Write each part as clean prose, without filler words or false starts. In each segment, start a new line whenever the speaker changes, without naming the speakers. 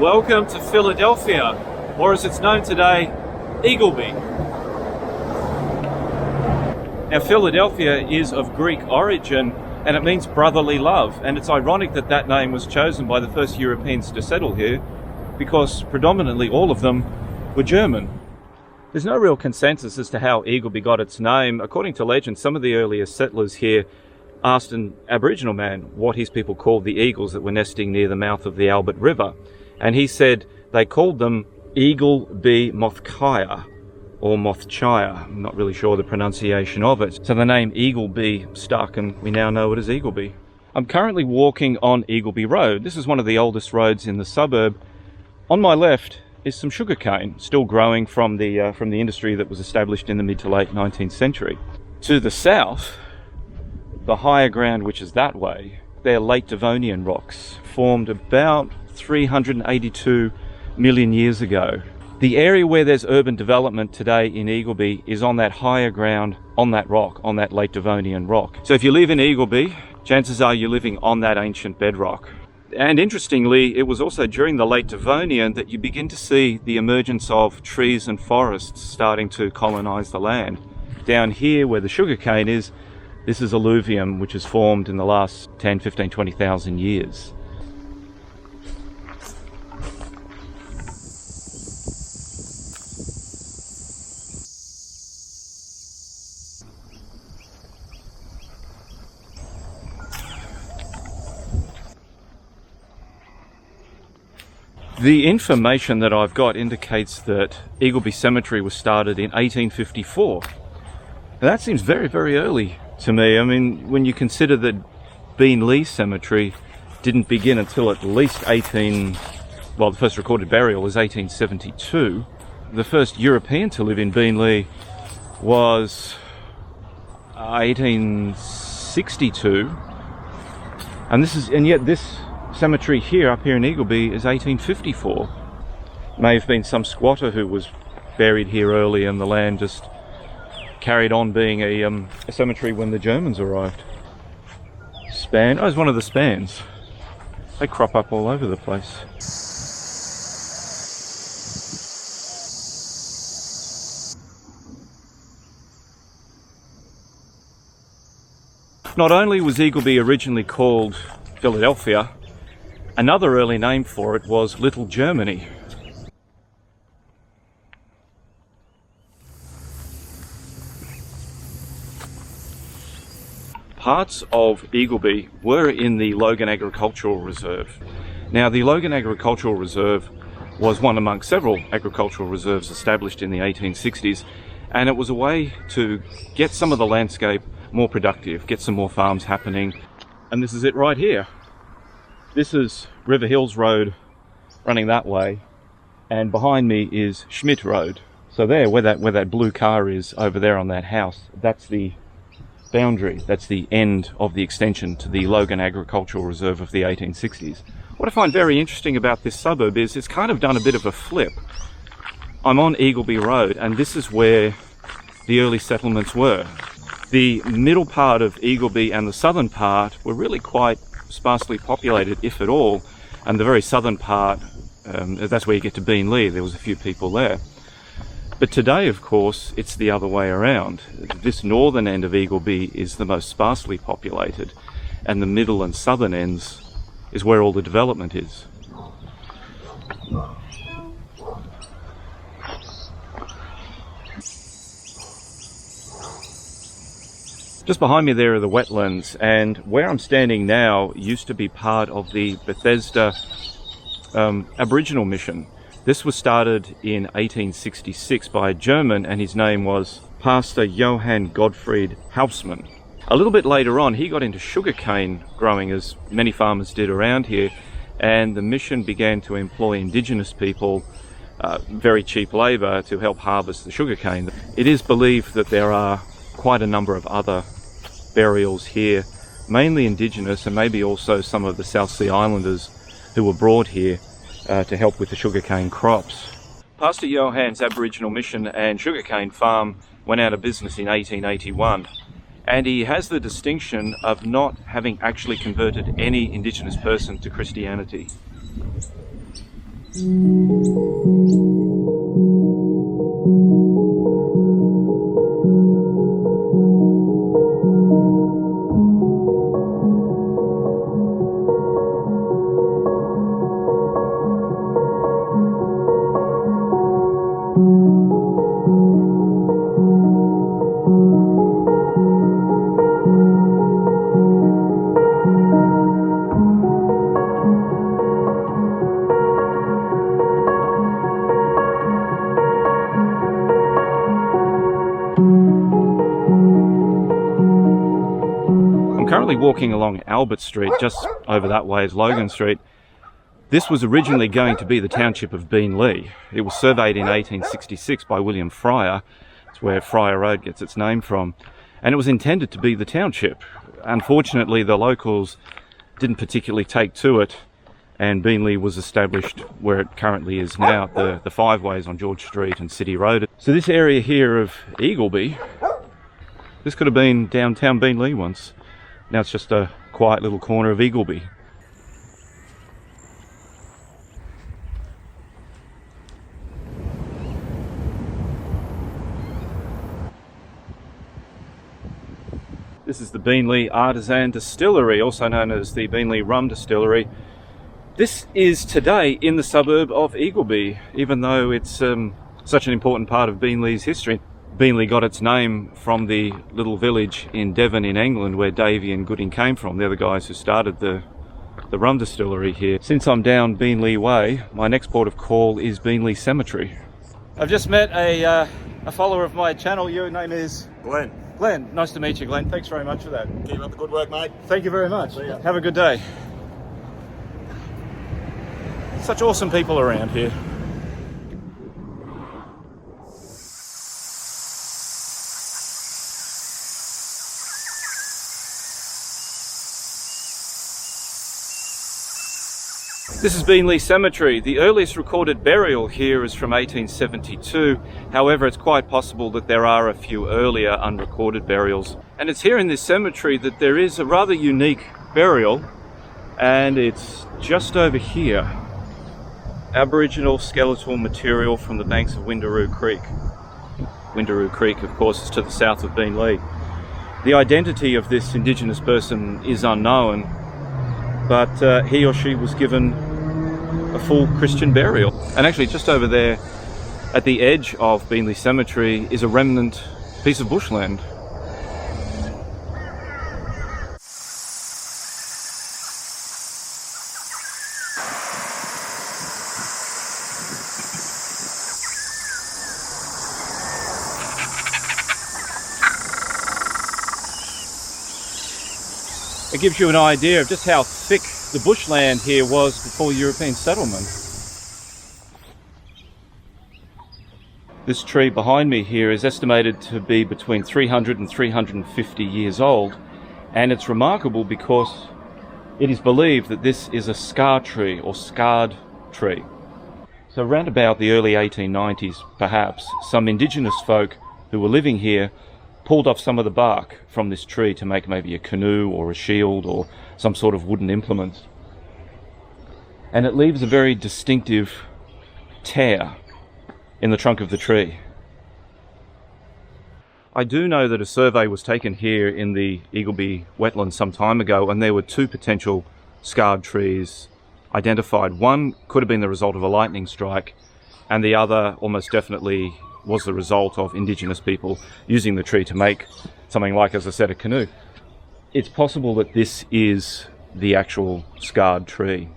Welcome to Philadelphia, or as it's known today, Eagleby. Now, Philadelphia is of Greek origin and it means brotherly love, and it's ironic that that name was chosen by the first Europeans to settle here because predominantly all of them were German. There's no real consensus as to how Eagleby got its name. According to legend, some of the earliest settlers here asked an Aboriginal man what his people called the eagles that were nesting near the mouth of the Albert River. And he said they called them Eagleby Mothkaya, or Mothchaya. I'm not really sure the pronunciation of it. So the name Eagleby stuck, and we now know it as Eagleby. I'm currently walking on Eagleby Road. This is one of the oldest roads in the suburb. On my left is some sugarcane, still growing from the industry that was established in the mid to late 19th century. To the south, the higher ground, which is that way, they're Late Devonian rocks, formed about 382 million years ago. The area where there's urban development today in Eagleby is on that higher ground, on that rock, on that Late Devonian rock. So if you live in Eagleby, chances are you're living on that ancient bedrock. And interestingly, it was also during the Late Devonian that you begin to see the emergence of trees and forests starting to colonize the land. Down here where the sugarcane is, this is alluvium which has formed in the last 10, 15, 20,000 years. The information that I've got indicates that Eagleby Cemetery was started in 1854. Now that seems very, very early to me. I mean, when you consider that Beenleigh Cemetery didn't begin until at least the first recorded burial was 1872. The first European to live in Beenleigh was 1862. And yet this cemetery here, up here in Eagleby, is 1854. May have been some squatter who was buried here early and the land just carried on being a cemetery when the Germans arrived. Span, oh, it's one of the spans. They crop up all over the place. Not only was Eagleby originally called Philadelphia, another early name for it was Little Germany. Parts of Eagleby were in the Logan Agricultural Reserve. Now, the Logan Agricultural Reserve was one among several agricultural reserves established in the 1860s, and it was a way to get some of the landscape more productive, get some more farms happening. And this is it right here. This is River Hills Road running that way, and behind me is Schmidt Road. So there, where that blue car is over there on that house, that's the boundary, that's the end of the extension to the Logan Agricultural Reserve of the 1860s. What I find very interesting about this suburb is it's kind of done a bit of a flip. I'm on Eagleby Road, and this is where the early settlements were. The middle part of Eagleby and the southern part were really quite sparsely populated, if at all, and the very southern part, that's where you get to Beenleigh. There was a few people there. But today, of course, it's the other way around. This northern end of Eagleby is the most sparsely populated, and the middle and southern ends is where all the development is. Just behind me there are the wetlands, and where I'm standing now used to be part of the Bethesda Aboriginal mission. This was started in 1866 by a German, and his name was Pastor Johann Gottfried Hausmann. A little bit later on, he got into sugarcane growing, as many farmers did around here, and the mission began to employ indigenous people, very cheap labour, to help harvest the sugarcane. It is believed that there are quite a number of other burials here, mainly indigenous, and maybe also some of the South Sea Islanders who were brought here to help with the sugarcane crops. Pastor Johann's Aboriginal mission and sugarcane farm went out of business in 1881, and he has the distinction of not having actually converted any indigenous person to Christianity. Currently walking along Albert Street, just over that way is Logan Street. This was originally going to be the township of Beenleigh. It was surveyed in 1866 by William Fryer. It's where Fryer Road gets its name from. And it was intended to be the township. Unfortunately, the locals didn't particularly take to it, and Beenleigh was established where it currently is now, the five ways on George Street and City Road. So this area here of Eagleby, this could have been downtown Beenleigh once. Now it's just a quiet little corner of Eagleby. This is the Beenleigh Artisan Distillery, also known as the Beenleigh Rum Distillery. This is today in the suburb of Eagleby, even though it's such an important part of Beenleigh's history. Beenleigh got its name from the little village in Devon in England where Davy and Gooding came from. They're the guys who started the rum distillery here. Since I'm down Beenleigh Way, my next port of call is Beenleigh Cemetery. I've just met a follower of my channel. Your name is?
Glenn.
Glenn. Nice to meet you, Glenn. Thanks very much for that.
Keep up the good work, mate.
Thank you very much. Have a good day. Such awesome people around here. This is Beenleigh Cemetery. The earliest recorded burial here is from 1872. However, it's quite possible that there are a few earlier unrecorded burials. And it's here in this cemetery that there is a rather unique burial, and it's just over here. Aboriginal skeletal material from the banks of Windaroo Creek. Windaroo Creek, of course, is to the south of Beenleigh. The identity of this Indigenous person is unknown, but he or she was given a full Christian burial. And actually just over there at the edge of Beenleigh Cemetery is a remnant piece of bushland. It gives you an idea of just how thick the bushland here was before European settlement. This tree behind me here is estimated to be between 300 and 350 years old, and it's remarkable because it is believed that this is a scar tree or scarred tree. So around about the early 1890s, perhaps, some Indigenous folk who were living here pulled off some of the bark from this tree to make maybe a canoe or a shield or some sort of wooden implement. And it leaves a very distinctive tear in the trunk of the tree. I do know that a survey was taken here in the Eagleby wetlands some time ago, and there were two potential scarred trees identified. One could have been the result of a lightning strike, and the other almost definitely was the result of Indigenous people using the tree to make something like, as I said, a canoe. It's possible that this is the actual scarred tree.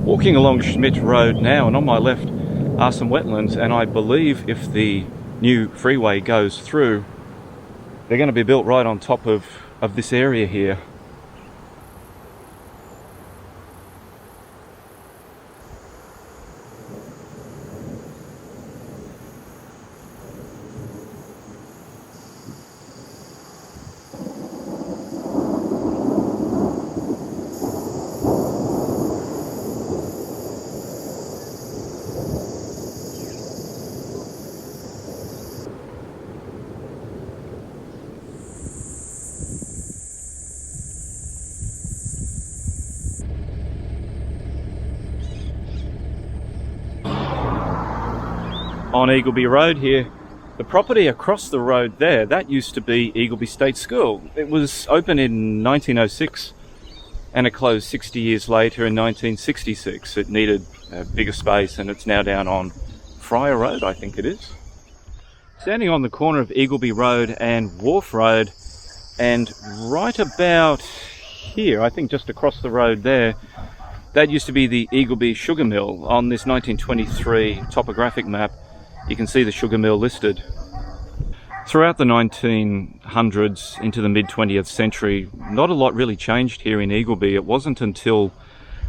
Walking along Schmidt Road now, and on my left are some wetlands, and I believe if the new freeway goes through, they're going to be built right on top of this area here. on Eagleby Road here. The property across the road there, that used to be Eagleby State School. It was opened in 1906 and it closed 60 years later in 1966. It needed a bigger space and it's now down on Friar Road, I think it is. Standing on the corner of Eagleby Road and Wharf Road, and right about here, I think just across the road there, that used to be the Eagleby Sugar Mill. On this 1923 topographic map, you can see the sugar mill listed. Throughout the 1900s into the mid-20th century, not a lot really changed here in Eagleby. It wasn't until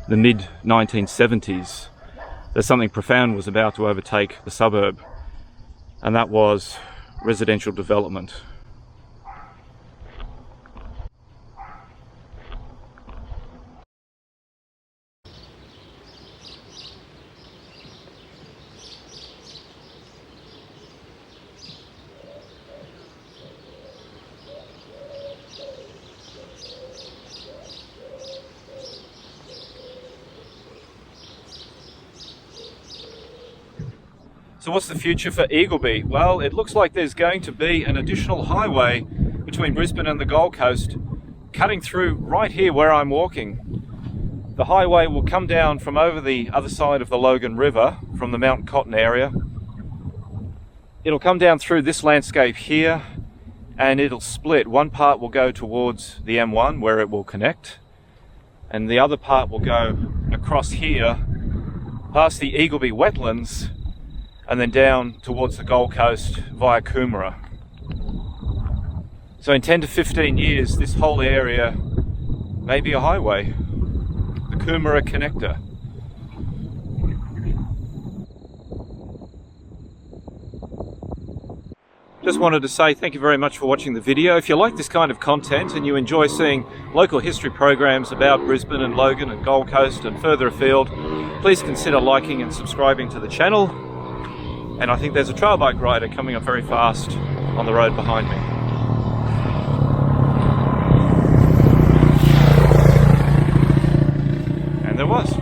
the mid-1970s that something profound was about to overtake the suburb, and that was residential development. So what's the future for Eagleby? Well, it looks like there's going to be an additional highway between Brisbane and the Gold Coast, cutting through right here where I'm walking. The highway will come down from over the other side of the Logan River, from the Mount Cotton area. It'll come down through this landscape here, and it'll split. One part will go towards the M1 where it will connect, and the other part will go across here, past the Eagleby wetlands, and then down towards the Gold Coast via Coomera. So in 10 to 15 years, this whole area may be a highway, the Coomera connector. Just wanted to say thank you very much for watching the video. If you like this kind of content and you enjoy seeing local history programs about Brisbane and Logan and Gold Coast and further afield, please consider liking and subscribing to the channel. And I think there's a trail bike rider coming up very fast on the road behind me. And there was.